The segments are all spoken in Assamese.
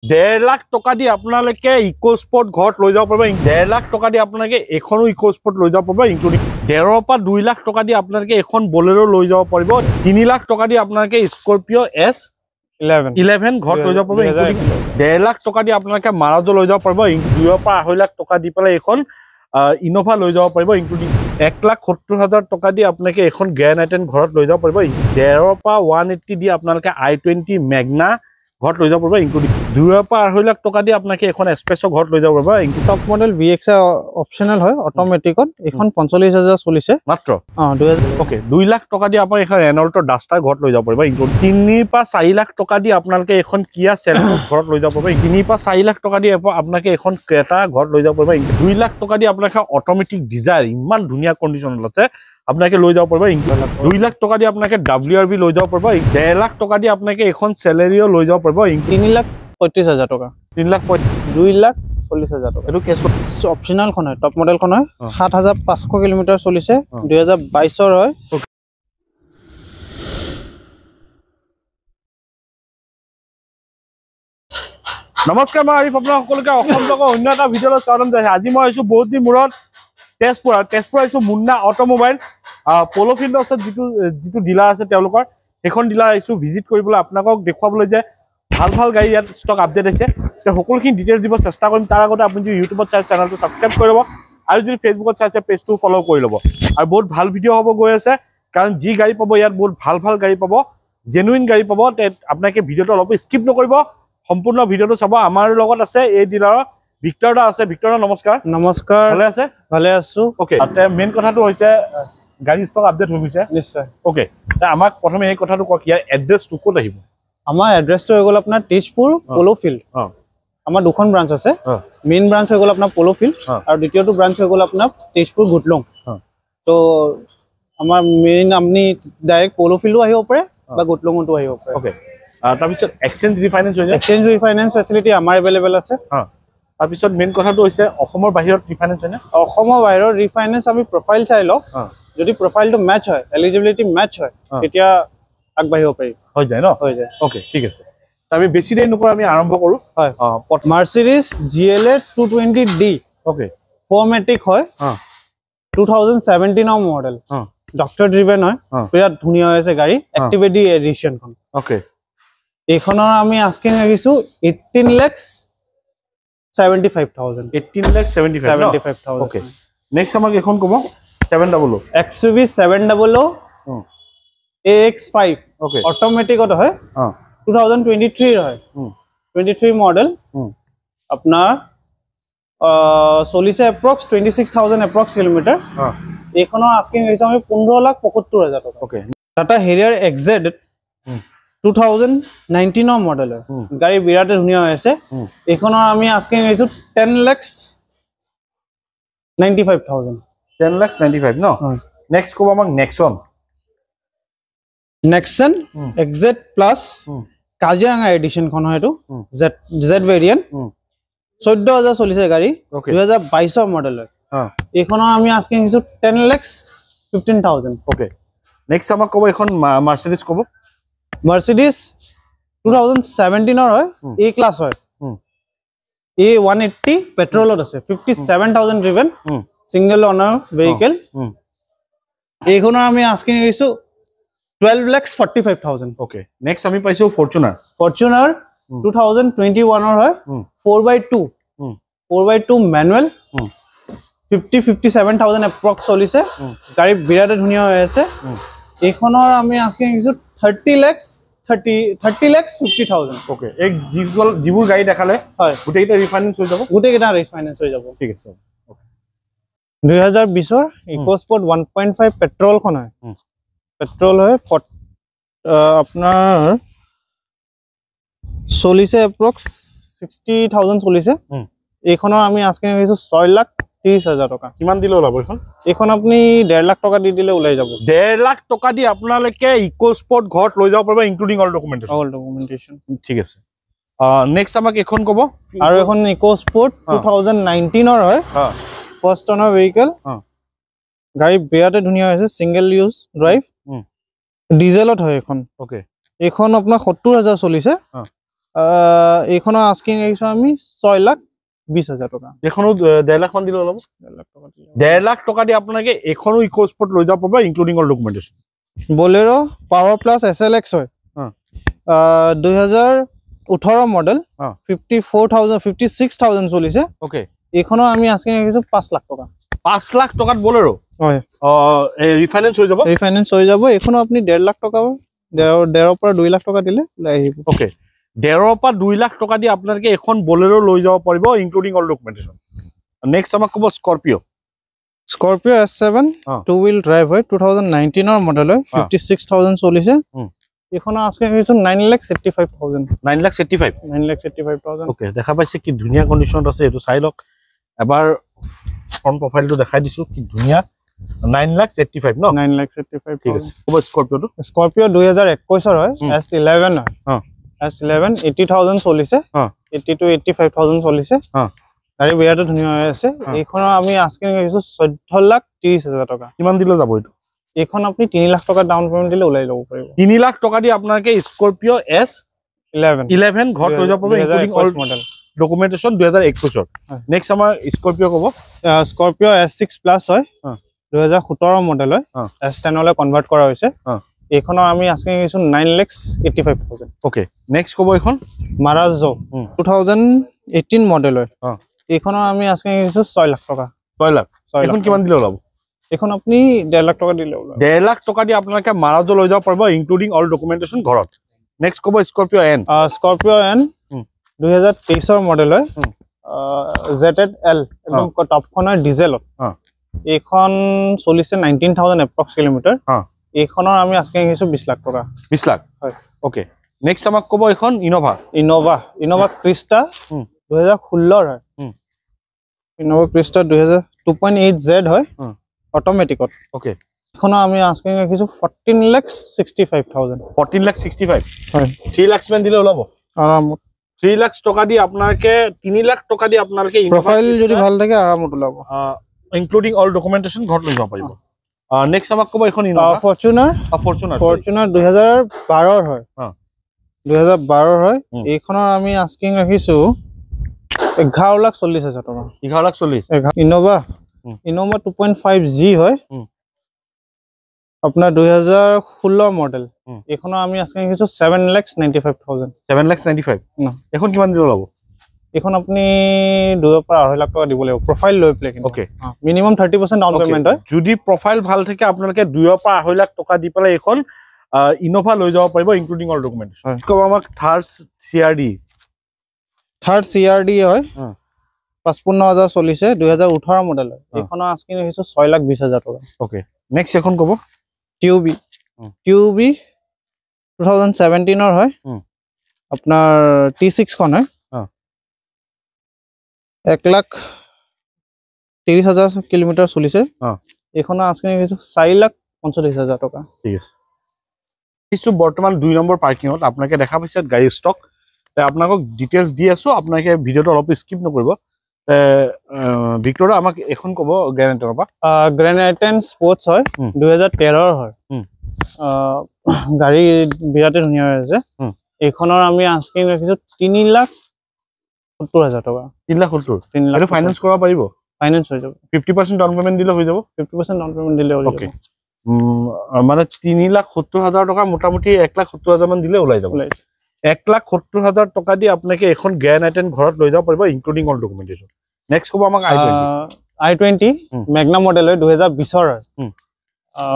1.5 লাখ টকা দি আপোনালোকে ইকো স্পট ঘৰত লৈ যাব পাৰিব 1.5 লাখ টকা দি আপোনালোকে এখনো ইকো স্পট লৈ যাব পাৰিব ইনক্লুডিং 1.5 পৰা 2 লাখ টকা দি আপোনালোকে এখন বলেৰো লৈ যাব পাৰিব 3 লাখ টকা দি আপোনালোকে স্কৰপিঅ এস 11 ঘৰত লৈ যাব পাৰিব ইনক্লুডিং 1.5 লাখ টকা দি আপোনালোকে মাৰাজো লৈ যাব পাৰিব 2 পৰা 2.5 লাখ টকা দি পেলাই এখন ইনোভা লৈ যাব পাৰিব ইনক্লুডিং 1,70,000 টকা দি আপোনালোকে এখন গ্ৰেণ্ড আইটেন ঘৰত লৈ যাব পাৰিব 1.5 পৰা 180 দি আপোনালোকে i20 মেগনা ঘৰত লৈ যাব পাৰিব ইনক্লুডিং 2 পৰা 2.5 লাখ টকা দি আপোনালোকে এখন এক্সপ্ৰেছো ঘৰত লৈ যাব পাৰিব টপ মডেল VX অপচনেল হয় অটোমেটিকত এখন 45,000 চলিছে মাত্ৰ 2000 ওকে 2 লাখ টকা দি আপুনি এখন ৰেনল্টৰ ডাষ্টাৰ ঘৰত লৈ যাব পাৰিব ইনক্লুডিং 3 পৰা 4 লাখ টকা দি আপোনালোকে এখন কিয়া চেলটছ ঘৰত লৈ যাব পাৰিব 3 পৰা 4 লাখ টকা দি আপোনালোকে এখন ক্ৰেটা ঘৰত লৈ যাব পাৰিব 2 লাখ টকা দি আপোনালোকে অটোমেটিক ডিজায়াৰ ইমান ধুনীয়া কণ্ডিশ্যনত আছে আপোনালোকে লৈ যাব পাৰিব 2 লাখ টকা দি আপোনালোকে WRV লৈ যাব পাৰিব 1.5 লাখ টকা দি আপোনালোকে এখন চেলেৰিও লৈ যাব পাৰিব 3,35,000 টকা 3 লাখ 2,40,000 টকা এটো কেছ অপচনেল খন হয় টপ মডেল খন হয় 7,500 কিলোমিটাৰ চলিছে 2022 ৰ হয় নমস্কাৰ মই আৰিফ আপোনাক সকলোকে অসম লগৰ অন্য এটা ভিডিঅ'লৈ স্বাগতম জনাইছো আজি মই আহিছো বহুত দিন মূৰত তেজপুৰ আহিছো মুন্না অটোমোবাইল পলো ফিল্ড আছে যিটো ডিলাৰ আছে তেওঁলোকৰ এখন ডিলাৰ আহিছো ভিজিট কৰিবলৈ আপোনাকক দেখুৱাবলৈ যে ভাল গাড়ী ইয়াত ষ্টক আপডেট আছে সকলোখিনি ডিটেইলছ দিব চেষ্টা কৰিম তাৰ আগতে আপুনি যদি ইউটিউবত চাই চেনেলটো সাবস্ক্ৰাইব কৰি ল'ব আৰু যদি ফেচবুকত চাইছে পেজটো ফলো কৰি ল'ব আৰু বহুত ভাল ভিডিঅ' হ'ব গৈ আছে কাৰণ যি গাড়ী পাব ইয়াত বহুত ভাল গাড়ী পাব জেনুইন গাড়ী পাব আপোনালোকে ভিডিঅ'টো অলপ স্কিপ নকৰিব সম্পূৰ্ণ ভিডিঅ'টো চাব আমাৰ লগত আছে এই ডিলাৰৰ ভিক্টৰ দা আছে ভিক্টৰ দা নমস্কাৰ ভালে আছো ওকে আতে মেইন কথাটো হৈছে গাড়ী ষ্টক আপডেট হৈ গৈছে নিশ্চয় ওকে আমাক প্ৰথমে এই কথাটো কওক ইয়াৰ এড্ৰেছটো ক'ত আহিব আমাৰ এড্ৰেছটো হৈ গ'ল আপোনাৰ তেজপুৰ পলো ফিল্ড আমাৰ দুখন ব্ৰাঞ্চ আছে মেইন ব্ৰাঞ্চ হৈ গ'ল আপোনাৰ পলো ফিল্ড আৰু দ্বিতীয়টো ব্ৰাঞ্চ হৈ গ'ল আপোনাৰ তেজপুৰ গুটলং তো আমাৰ মেইন আপনি ডাইৰেক্ট পলো ফিল্ডো আহিব পাৰে বা গুটলঙতো আহিব পাৰে ওকে তাৰপিছত এক্সচেঞ্জ ৰিফাইনেন্স হৈ যায় এক্সচেঞ্জ ৰিফাইনেন্স ফেচিলিটি আমাৰ এভেইলেবল আছে তাৰপিছত মেইন কথাটো হৈছে অসমৰ বাহিৰত ৰিফাইনেন্স হয় না অসমৰ বাহিৰৰ ৰিফাইনেন্স আমি প্ৰফাইল চাই লওঁ যদি প্ৰফাইলটো মেচ হয় এলিজিবিলিটি মেচ হয় তেতিয়া আগবাঢ়িব পাৰি হৈ যায় ন হৈ যায় ওকে ঠিক আছে আমি বেছি দেৰি নকৰা আমি আৰম্ভ কৰো হয় মাৰ্সিডিজ GLA 220D ওকে 4matic হয় 2017 ৰ মডেল ডক্টৰ ড্ৰিভেন হয় বিৰাট ধুনীয়া হৈছে গাড়ী এক্টিভিটি এডিশন খন ওকে এইখনৰ আমি আস্কিং ৰাখিছো 18,75,000 ওকে নেক্সট আমাক এখন কব 700 XUV 700 AX5 ওকে অটোমেটিকত হয় 2023 হয় 23 মডেল আপোনাৰ চলিছে এপ্ৰক্স 26,000 এপ্ৰক্স কিলোমিটাৰ এইখনৰ আস্কিং ৰাখিছো আমি 15,75,000 টকা ওকে টাটা হেৰিয়াৰ XZ 2019 ৰ মডেল গাড়ী বিৰাট ধুনীয়া হৈছে এইখনৰ আমি আস্কিং ৰাখিছো 10,95,000 10,95,000 ন নেক্সট কব আমাক Nexon XZ plus Kaziranga edition খন হয় এটো Z ভেৰিয়েন্ট 14,000 চলিছে গাড়ী 2022 ৰ মডেল হয় এইখনৰ আমি আস্কিং ৰাখিছো 10,15,000 ওকে নেক্সট আমাক কব এখন মাৰ্সিডিজ কব মাৰ্সিডিজ 2017 ৰ হয় A ক্লাস হয় A180 পেট্ৰলত আছে 57,000 ড্ৰিভেন সিঙ্গেল অনাৰ ভেহিকল এইখনৰ আমি আস্কিং ৰাখিছো 12,45,000 ওকে নেক্সট আমি পাইছো ফৰচুনাৰ 2021 ৰ হয় 4x2 ম্যানুৱেল 57,000 এপ্ৰক্স চলিছে গাড়ী বিৰাট ধুনীয়া হৈ আছে এইখনৰ আমি আস্কিং ৰাখিছো 30,50,000 ওকে এক যিবোৰ গাড়ী দেখালে হয় গোটেইটা ৰিফাইনেন্স হৈ যাব গোটেইটা ৰিফাইনেন্স হৈ যাব ঠিক আছে 2020 ৰ ইকোস্পোৰ্ট 1.5 পেট্ৰল খন হয় পেট্ৰল হয় আপোনাৰ চলিছে এপ্ৰক্স 60,000 চলিছে এইখনৰ আমি আস্কিং ৰাখিছো 6,30,000 টকা কিমান দিলে ওলাব এইখন আপুনি 1.5 লাখ টকা দি দিলে ওলাই যাব 1.5 লাখ টকা দি আপোনালোকে ইকোস্পোর্ট ঘৰত লৈ যাব পাৰিব ইনক্লুডিং অল ডকুমেন্টেশন ঠিক আছে নেক্সট আমাক এখন কব আৰু এখন ইকোস্পোৰ্ট 2019 ৰ হয় ফাৰ্স্ট অনাৰ ভেহিকল গাড়ী বিৰাট ধুনীয়া হৈছে সিঙ্গেল ইউজ ড্ৰাইভ ডিজেলত হয় এখন ওকে এখন আপোনাৰ 70,000 চলিছে এইখনৰ আস্কিং ৰাখিছো আমি 6,20,000 টকা। এখনো 1.5 লাখ মান দিলে অলপ 1.5 লাখ টকা দি আপোনাকে এখনো ইকো স্পৰ্ট লৈ যাব পাৰিব including all documentation. Bolero power plus SLX হয় 2018 মডেল 56,000 চলিছে। ওকে এইখনৰ আমি আস্কিং ৰাখিছো 5 লাখ টকা। 5 লাখ টকাত বলেৰো হয় ৰিফাইনেন্স হৈ যাব। ৰিফাইনেন্স হৈ যাব। এইখনো আপুনি 1.5 লাখ টকা 1.5 পৰা 2 লাখ টকা দিলে লৈ আহিব। ওকে 1.5 পৰা 2 লাখ টকা দি আপোনালোকে এখন বলেৰো লৈ যাব পাৰিব ইনক্লুডিং অল ডকুমেন্টেশন। নেক্সট আমাক ক'ব Scorpio S7 two wheel drive হয় 2019 ৰ মডেল হয় 56,000 চলিছে। এইখনৰ আস্কিং ৰাখিছো 9,85,000 9,85,000। ওকে দেখা পাইছে কি ধুনীয়া কন্ডিশনত আছে এটো চাই লওক এবাৰ ফ্ৰন্ট প্ৰফাইলটো দেখাই দিছো কি ধুনীয়া 9,85,000 ন 9,85,000 ঠিক আছে। ক'ব স্কৰপিঅ 2021 ৰ হয় S11 হয় S11 80,000 চলিছে 80 to 85,000 চলিছে। গাড়ী বিৰাটো ধুনীয়া হৈ আছে। এইখনৰ আমি আস্কিং ৰাখিছো 14,30,000 টকা। কিমান দিলে যাব এইটো? এইখন আপুনি 3 লাখ টকা ডাউন পেমেন্ট দিলে ওলাই ল'ব পাৰিব। 3 লাখ টকা দি আপোনালোকে স্কৰপিঅ S11 ঘৰত লৈ যাব পাৰিব ইনক্লুডিং অল মডেল ডকুমেন্টেশন 2021 ৰ। নেক্সট আমাৰ স্কৰপিঅ ক'ব স্কৰপিঅ S6 প্লাস হয় 2017 মডেল হয় S10 লৈ কনভাৰ্ট কৰা হৈছে। এইখনৰ আমি আস্কিং ৰাখিছো 9,85,000। ওকে নেক্সট ক'ব এখন মাৰাজো 2018 মডেল হয় এইখনৰ আমি আস্কিং ৰাখিছো 6 লাখ টকা। 6 লাখ এখন কিমান দিলে ওলাব? এখন আপুনি 1.5 লাখ টকা দিলে ওলাব। 1.5 লাখ টকা দি আপোনালোকে মাৰাজো লৈ যাব পাৰিব ইনক্লুডিং অল ডকুমেন্টেশন ঘৰত। নেক্সট ক'ব স্কৰপিঅ N 2023 ৰ মডেল হয় ZL একদম টপখনৰ ডিজেলত। এইখন চলিছে 19,000 এপ্ৰক্স কিলোমিটাৰ। এইখনৰ আমি আস্কিং ৰাখিছো 20 লাখ টকা। 20 লাখ হয়। ওকে নেক্সট আমাক ক'ব এখন ইনোভা ক্ৰিষ্টা 2016 হয় ইনোভা ক্ৰিষ্টা 2.8Z হয় অটোমেটিকত। ওকে এইখনৰ আমি আস্কিং ৰাখিছো 14,65,000 14,65,000 হয় 3 লাখ মান দিলে ওলাব আৰামত। 3 লাখ টকা দি আপোনালোকে 3 লাখ টকা দি আপোনালোকে প্ৰফাইল যদি ভাল থাকে আৰামত ওলাব ইনক্লুডিং অল ডকুমেন্টেশন ঘৰত লৈ যাব পাৰিব। নেক্সট আমাক ক'ব এখন ফৰচুনাৰ 2012 হয় 2012 হয়। এইখনৰ আমি আস্কিং ৰাখিছো 11,40,000 টকা। 11,40,000 ইনোভা 2.5G হয় আপোনাৰ 2016 মডেল। এইখনৰ আমি আস্কিং ৰাখিছো 7,95,000 7,95,000 এখন কিমান দিলে ওলাব? এইখন আপুনি 2 পৰা 2.5 লাখ টকা দিব লাগিব প্ৰফাইল লৈ play. Okay minimum 30% down payment হয়। যদি প্ৰফাইল ভাল থাকে আপোনালোকে 2 পৰা 2.5 লাখ টকা দি পেলাই এখন ইনোভা লৈ যাব পাৰিব ইনক্লুডিং অল ডকুমেন্টেশন। ক'ব আমাক থাৰ্ড CRD হয় 55,000 চলিছে 2018 মডেল হয়। এইখনৰ আস্কিং ৰাখিছো 6,20,000 টকা। ওকে নেক্সট এখন ক'ব TUV 2017 ৰ হয় আপোনাৰ T6 খন হয় 1,30,000 কিলোমিটাৰ চলিছে। এইখনৰ আস্কিং ৰাখিছো 4,45,000 টকা। ঠিক আছে কিছু বৰ্তমান 2 নম্বৰ পাৰ্কিংত আপোনালোকে দেখা পাইছে গাড়ী ষ্টক আপোনাক ডিটেইলছ দি আছো আপোনালোকে ভিডিঅটো অলপ স্কিপ নকৰিব। ভিক্টৰিয়া আমাক এখন ক'ব গ্ৰেনাইটেনৰ পৰা গ্ৰেনাইটেন স্পৰ্টছ হয় 2013 ৰ হয় গাড়ী বিৰাটে ধুনীয়া হৈ আছে। এইখনৰ আমি আস্কিং ৰাখিছো 3,70,000 টকা। 3,70,000 এইটো ফাইনান্স কৰিব পাৰিব? ফাইনান্স হৈ যাব 50% ডাউন পেমেন্ট দিলে হৈ যাব 50% ডাউন পেমেন্ট দিলে হৈ যাব। ওকে মানে 3,70,000 টকা মোটামুটি 1,70,000 মান দিলে ওলাই যাব। 1,70,000 টকা দি আপোনালোকে এখন গ্ৰেনাইটেন ঘৰত লৈ যাব পাৰিব ইনক্লুডিং অল ডকুমেন্টেশন। নেক্সট ক'ব আমাক i20 মেগনা মডেল হয় 2020 ৰ হয়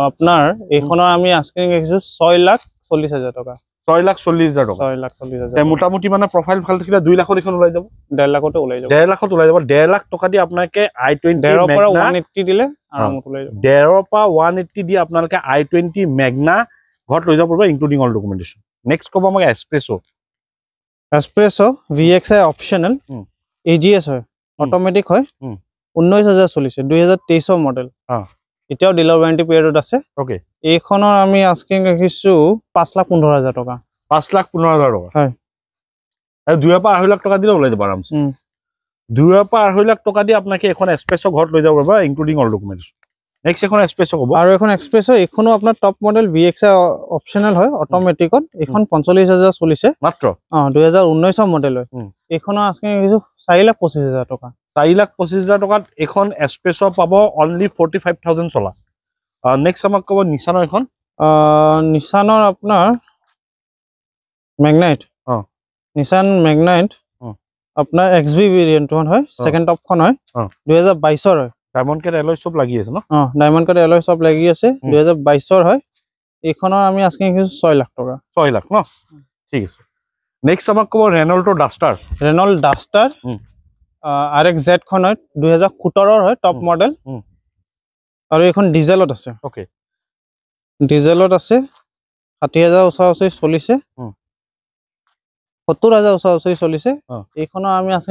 আপোনাৰ এইখনৰ আমি আস্কিং ৰাখিছো 6,40,000 টকা। 6,40,000 টকা 6,40,000 মোটামুটি মানে প্ৰফাইল ভাল থাকিলে 2 লাখত এখন ওলাই যাব 1.5 লাখতে ওলাই যাব 1.5 লাখত ওলাই যাব। 1.5 লাখ টকা দি আপোনালোকে i20 1.5 পৰা 180 দিলে আৰামত ওলাই যাব। 1.5 পৰা 180 দি আপোনালোকে i20 মেগনা ঘৰত লৈ যাব পাৰিব ইনক্লুডিং অল ডকুমেন্টেশন। নেক্সট ক'ব আমাক এস্প্ৰেছো VXI অপচনেল AGS হয় অটোমেটিক হয় 19,000 চলিছে 2023 ৰ মডেল এতিয়াও ডিলাৰ ওয়াৰেন্টি পিৰিয়ডত আছে। ওকে এইখনৰ আমি আস্কিং ৰাখিছো 5,15,000 টকা। 5,15,000 টকা হয় আৰু 2 পৰা 2.5 লাখ টকা দিলে ওলাই যাব আৰামছে। 2 পৰা 2.5 লাখ টকা দি আপোনালোকে এখন এস্প্ৰেছো ঘৰত লৈ যাব পাৰিব ইনক্লুডিং অল ডকুমেন্টেশন। নেক্সট এখন এক্সপ্ৰেছো ক'ব আৰু এখন এক্সপ্ৰেছো এখনো আপোনাৰ টপ মডেল VXI অপচনেল হয় অটোমেটিকত এখন 45000 চলিছে মাত্ৰ 2019 মডেল হয় এখনো আজকে 4,25,000 টকা 4,25,000 টকাত এখন এক্সপ্ৰেছো পাব অনলি 45,000 চলা নেক্সট আমাক ক'ব নিছানৰ এখন নিছানৰ আপোনাৰ ম্যাগনাইট নিছান ম্যাগনাইট আপোনাৰ XV ভেৰিয়েন্ট হয় সেকেন্ড টপখন হয় 2022 ৰ হয় ডায়মণ্ড কাট এলয় সব লাগি আছে ন ডায়মণ্ড কাট এলয় সব লাগি আছে 2022 ৰ হয় এখনৰ আমি আজকে 6 লাখ টকা 6 লাখ ন ঠিক আছে নেক্সট আমাক ক'ব ৰেনল্ট ডাষ্টাৰ RXZ খন হয় 2017 ৰ হয় টপ মডেল আৰু এখন ডিজেলত আছে ওকে ডিজেলত আছে 60,000 ওচৰা-ওচৰি চলিছে 70,000 ওচৰা-ওচৰি চলিছে এইখনো আমি আছে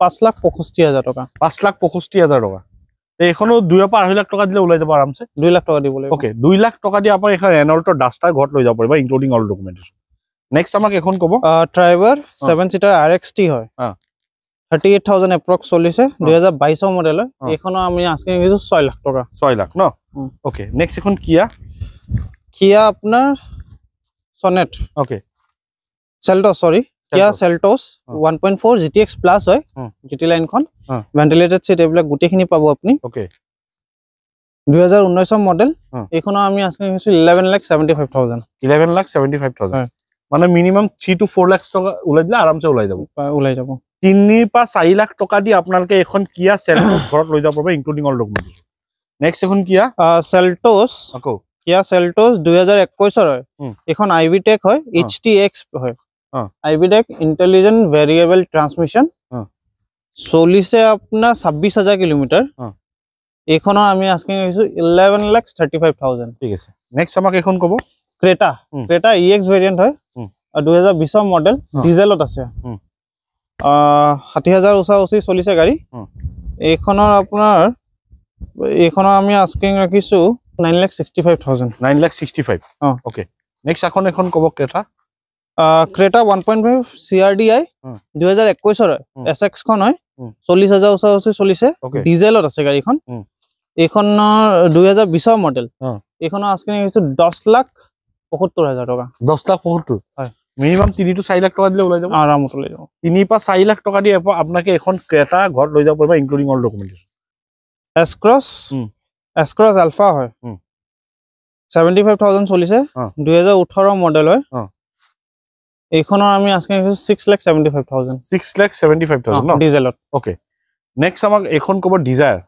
5,65,000 টকা 5,65,000 টকা এইখনো 2.5 লাখ টকা দিলে ওলাই যাব আৰামছে 2 লাখ টকা দিব লাগিব ওকে 2 লাখ টকা দি আপুনি এখন ৰেনল্ট ডাষ্টাৰ ঘৰত লৈ যাব পাৰিব ইনক্লুডিং অল ডকুমেন্টেশন নেক্সট আমাক এখন ক'ব ড্ৰাইভাৰ 7 সিটাৰ RXT হয় 38,000 এপ্ৰক্স চলিছে 2022 মডেল হয় এইখনো আমি আজকে 6 লাখ টকা 6 লাখ ন ওকে নেক্সট এখন কিয়া আপোনাৰ সনেট ওকে সেলটস সৰি কিয়া সেলটস 1.4 GTX প্লাস হয় GT লাইনখন ভেন্টিলেটেড সিট এইবিলাক গুটেখিনি পাব আপুনি ওকে 2019 মডেল এইখনো আমি আজকে 11,75,000 11,75,000 মানে মিনিমাম 3 to 4 লাখ টকা ওলাই দিলে আৰামছে ওলাই যাব 3 পৰা 4 লাখ টকা দি আপোনালোকে এখন কিয়া সেলটস ঘৰত লৈ যাব পাৰিব ইনক্লুডিং অল ডকুমেন্টেশন নেক্সট এখন কিয়া সেলটস আকৌ কিয়া সেলটস 2021 ৰ হয় এখন আইভি টেক হয় HTX হয় আইভি টেক ইন্টেলিজেন্ট ভেৰিয়েবল ট্ৰান্সমিশন চলিছে আপোনাৰ 26,000 কিলোমিটাৰ এইখনৰ আমি আজকে 11,35,000 ঠিক আছে নেক্সট আমাক এখন ক'ব ক্ৰেটা EX ভেৰিয়েন্ট হয় 2020 মডেল ডিজেলত আছে 60,000 ওচৰা-ওচৰি চলিছে গাড়ী এইখনৰ আপোনাৰ এইখনৰ আমি আস্কিং ৰাখিছো 9,65,000 9,65,000 ওকে নেক্সট এখন ক'ব ক্ৰেটা 1.5 CRDI 2021 ৰ SX খন হয় 40,000 ওচৰা-ওচৰি চলিছে ডিজেলত আছে গাড়ীখন এইখনৰ 2020 মডেল এইখনৰ আস্কিং ৰাখিছো 10,75,000 টকা 10,75,000 হয় মিনিমাম 3 to 4 লাখ টকা দিলে ওলাই যাব আৰামত ওলাই যাব 3 পৰা 4 লাখ টকা দি আপোনাকে এখন ক্ৰেটা ঘৰত লৈ যাব পাৰিব including all documentation S-Cross ULFA হয় 75,000 চলিছে 2018 মডেল হয় এইখনৰ আমি আজকে 6,75,000 6,75,000 ন ডিজেলত ওকে নেক্সট আমাক এখন ক'ব ডিজায়াৰ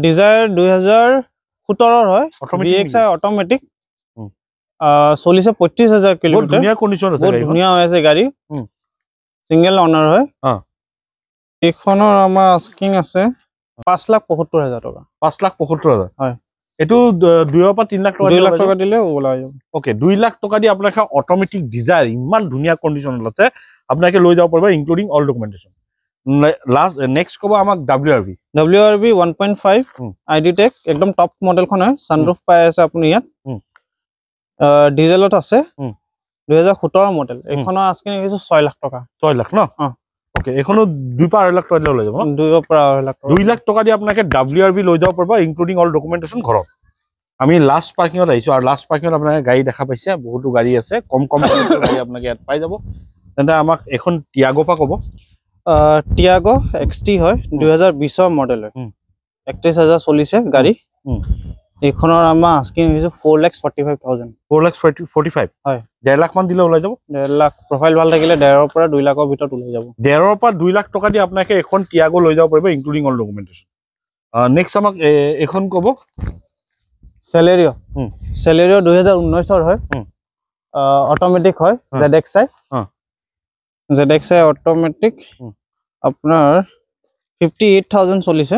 2017 ৰ হয় VXI অটোমেটিক চলিছে 35,000 কিলোমিটাৰ ধুনীয়া কন্ডিশন আছে বহুত ধুনীয়া হৈ আছে গাড়ী সিঙ্গেল অনাৰ হয় এইখনৰ আমাৰ আস্কিং আছে 5,75,000 টকা 5,75,000 হয় এটো 2 পৰা 3 লাখ টকা 2 লাখ টকা দিলে ওলাই যাব ওকে 2 লাখ টকা দি আপোনাক অটোমেটিক ডিজায়াৰ ইমান ধুনীয়া কন্ডিশনত আছে আপোনাকে লৈ যাব পাৰিব including all documentation last next ক'ব আমাক WRV 1.5 ID টেক একদম টপ মডেলখন হয় সানৰুফ পাই আছে আপুনি ইয়াত ডিজেলত আছে 2017 মডেল এইখনৰ আজকে 6 লাখ টকা 6 লাখ ন ওকে এখনো 2 পৰা 8 লাখ টকা দিলে ওলাই যাব 2 পৰা 8 লাখ 2 লাখ টকা দি আপোনাকে WRV লৈ যাব পাৰিব ইনক্লুডিং অল ডকুমেন্টেশন ঘৰত আমি লাস্ট পাৰ্কিংত আহিছো আৰু লাস্ট পাৰ্কিংত আপোনাক গাড়ী দেখা পাইছে বহুতো গাড়ী আছে কম গাড়ী আপোনাক ইয়াত পাই যাব তেন্তে আমাক এখন টিয়াগো পা ক'ব টিয়াগো XT হয় 2020 মডেল হয় 31,000 চলিছে গাড়ী এইখনৰ আমাৰ আস্কিং হৈছে 4,45,000 4,45,000 হয় 1.5 লাখ মান দিলে ওলাই যাব 1.5 লাখ প্ৰফাইল ভাল থাকিলে 1.5 পৰা 2 লাখৰ ভিতৰত ওলাই যাব 1.5 পৰা 2 লাখ টকা দি আপোনাকে এখন টিয়াগো লৈ যাব পাৰিব ইনক্লুডিং অল ডকুমেন্টেশন নেক্সট আমাক এখন ক'ব Celerio 2019 ৰ হয় অটোমেটিক হয় ZXI অটোমেটিক আপোনাৰ 58,000 চলিছে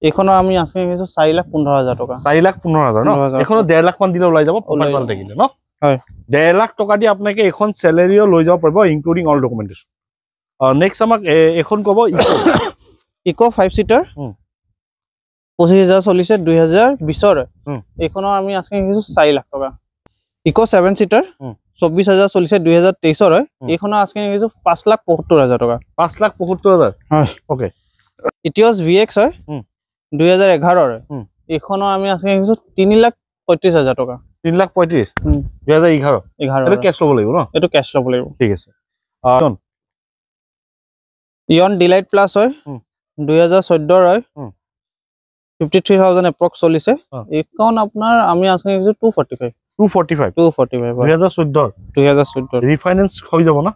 এইখনৰ আমি আজকে 4,15,000 টকা 4,15,000 ন এখনো 1.5 লাখ মান দিলে ওলাই যাব প্ৰফাইল ভাল থাকিলে ন হয় 1.5 লাখ টকা দি আপোনাকে এখন Celerio লৈ যাব পাৰিব ইনক্লুডিং অল ডকুমেন্টেশন নেক্সট আমাক এখন ক'ব ইকো 5 সিটাৰ 25,000 চলিছে 2020 ৰ এইখনৰ আমি আজকে 4 লাখ টকা ইকো 7 সিটাৰ 24,000 চলিছে 2023 ৰ এইখনৰ আজকে 5,75,000 টকা 5,75,000 হয় ওকে ইটিওস VX হয় 2011 ৰ এইখনৰ আমি আজকে কিনিছো 3,35,000 টকা 3,35,000 2011 এটা কেছ ল'ব লাগিব ন এটো কেছ ল'ব লাগিব ঠিক আছে ইয়ন ডিলাইট প্লাস হয় 2014 হয় 53,000 এপ্ৰক্স চলিছে এইখন আপোনাৰ আমি আজকে কিনিছো 245 2014 ৰিফাইনেন্স হৈ যাব না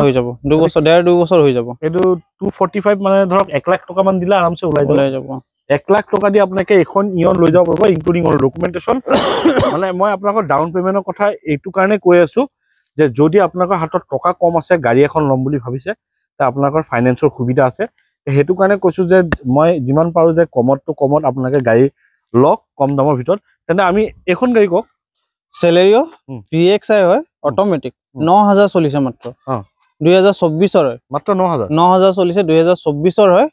হৈ যাব 2 বছৰ 2 বছৰ হৈ যাব এটো 245 মানে ধৰক 1 লাখ টকা মান দিলে আৰামছে ওলাই যাব 1 লাখ টকা দি আপোনাকে এখন ইয়ন লৈ যাব পাৰিব ইনক্লুডিং অল ডকুমেন্টেশন মানে মই আপোনাকৰ ডাউন পেমেন্টৰ কথা এইটো কাৰণে কৈ আছো যে যদি আপোনাকৰ হাতত টকা কম আছে গাড়ী এখন ল'ম বুলি ভাবিছে তা আপোনাকৰ ফাইনান্সৰ সুবিধা আছে হেতু কাৰণে কৈছো যে মই যিমান পাৰো যে কমত আপোনাকে গাড়ী লক কম দামৰ ভিতৰত তেনে আমি এখন গাড়ী কক সেলেৰিও VXI হয় অটোমেটিক 9,000 চলিছে মাত্ৰ 2024 হয় মাত্ৰ 9,000 চলিছে 2024 হয়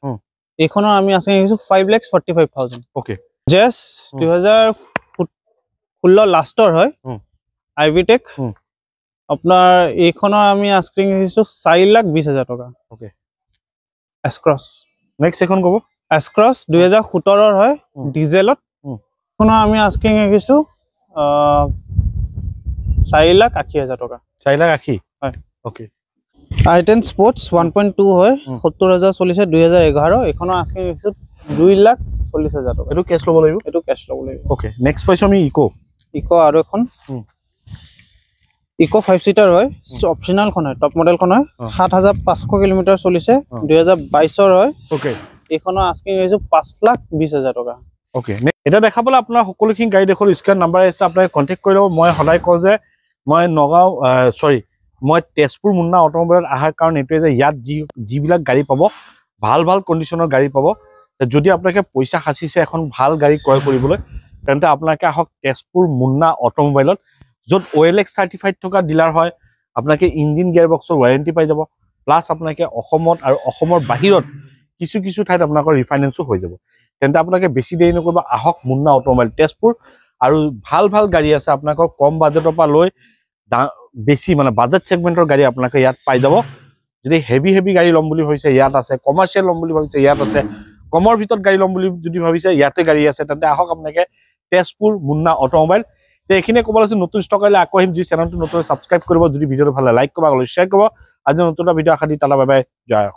এইখনৰ আমি আছে কিনিছো 5,45,000 ওকে জেস 2016 লাষ্টৰ হয় আইভিটেক আপোনাৰ এইখনৰ আমি আস্কিং কিনিছো 4,20,000 টকা ওকে এসক্রস নেক্সট এখন কব এসক্রস 2017 হয় ডিজেলত কোন আমি আস্কিং কিনিছো 4,80,000 টকা 4,80,000 হয় ওকে আইটেন স্পোর্টস 1.2 হয় 70,000 চলিছে 2011 এখনৰ আস্কিং কিনিছো 2,40,000 টকা এটো কেছ ল'ব লাগিব ওকে নেক্সট পাইছো আমি ইকো আৰু এখন ইকো 5 সিটাৰ হয় অপশনাল খন হয় টপ মডেল খন হয় 7,500 কিলোমিটাৰ চলিছে 2022 হয় ওকে এখনৰ আস্কিং কিনিছো 5,20,000 টকা ওকে এটা দেখাবলৈ আপোনাৰ সকলোখিনি গাড়ী দেখৰ স্ক্যান নাম্বাৰ আছে আপুনি কন্টাক্ট কৰি লব মই হলাই কও যে মই নগাঁও মই তেজপুৰ মুন্না অটোমোবাইলত আহাৰ কাৰণ এটোৱে যে ইয়াত যিবিলাক গাড়ী পাব ভাল কন্ডিশনৰ গাড়ী পাব যদি আপোনাকে পইচা খাচিছে এখন ভাল গাড়ী ক্ৰয় কৰিবলৈ তেন্তে আপোনাকে আহক তেজপুৰ মুন্না অটোমোবাইলত যত OLX সাৰ্টিফাইড থকা ডিলাৰ হয় আপোনাকে ইঞ্জিন গিয়াৰ বক্সৰ ওয়াৰেন্টি পাই যাব প্লাস আপোনাকে অসমত আৰু অসমৰ বাহিৰত কিছু ঠাইত আপোনাকৰ ৰিফাইনেন্সও হৈ যাব তেন্তে আপোনাকে বেছি দেৰি নকৰিব আহক মুন্না অটোমোবাইল তেজপুৰ আৰু ভাল গাড়ী আছে আপোনাকৰ কম বাজেটৰ পৰা লৈ বেছি মানে বাজেট সেগমেন্টৰ গাড়ী আপোনাকে ইয়াত পাই যাব যদি হেভি গাড়ী লম বুলি ভাবিছে ইয়াত আছে কমাৰ্শিয়াল লম বুলি ভাবিছে ইয়াত আছে কমৰ ভিতৰত গাড়ী লম বুলি যদি ভাবিছে ইয়াতে গাড়ী আছে তেন্তে আহক আপোনাকে তেজপুৰ মুন্না অটোমোবাইল তে এখিনে ক'ব আছে নতুন ষ্টক আইলে আকৌ আহিম যি চেনেলটো নতুন সাবস্ক্ৰাইব কৰিব যদি ভিডিওটো ভাল লাগে লাইক কৰিব আৰু শেয়াৰ কৰিব আজি নতুন ভিডিও আশা দি তালা বাই বাই জয়